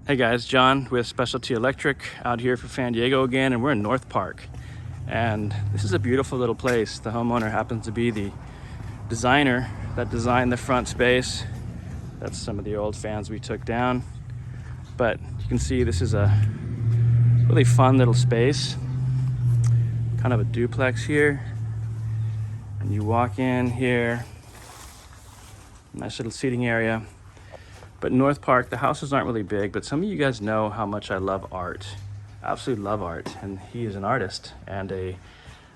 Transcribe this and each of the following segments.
Hey guys, John with Specialty Electric out here for San Diego again, and we're in North Park. And this is a beautiful little place. The homeowner happens to be the designer that designed the front space. That's some of the old fans we took down. But you can see this is a really fun little space, kind of a duplex here. And you walk in here, nice little seating area. But in North Park, the houses aren't really big, but some of you guys know how much I love art. Absolutely love art. And he is an artist and a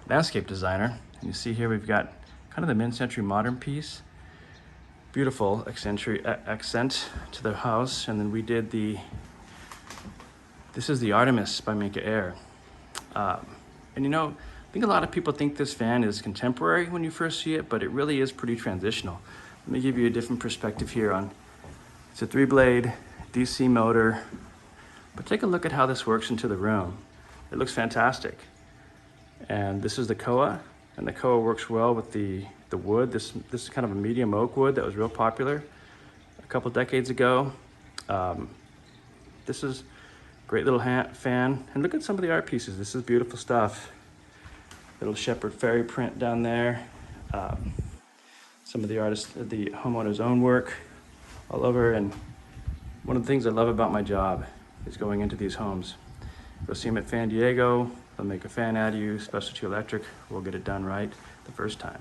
landscape designer. And you see here we've got kind of the mid-century modern piece. Beautiful accent to the house. And then we did this is the Artemis by Aire. And you know, I think a lot of people think this fan is contemporary when you first see it, but it really is pretty transitional. Let me give you a different perspective here on. It's a 3-blade DC motor, but take a look at how this works into the room. It looks fantastic. And this is the koa, and the koa works well with the wood. This is kind of a medium oak wood that was real popular a couple decades ago. This is a great little fan, and look at some of the art pieces. This is beautiful stuff. Little shepherd fairy print down there. Some of the homeowner's own work all over. And one of the things I love about my job is going into these homes. Go see them at San Diego, they'll make a fan out of you. Specialty Electric will get it done right the first time.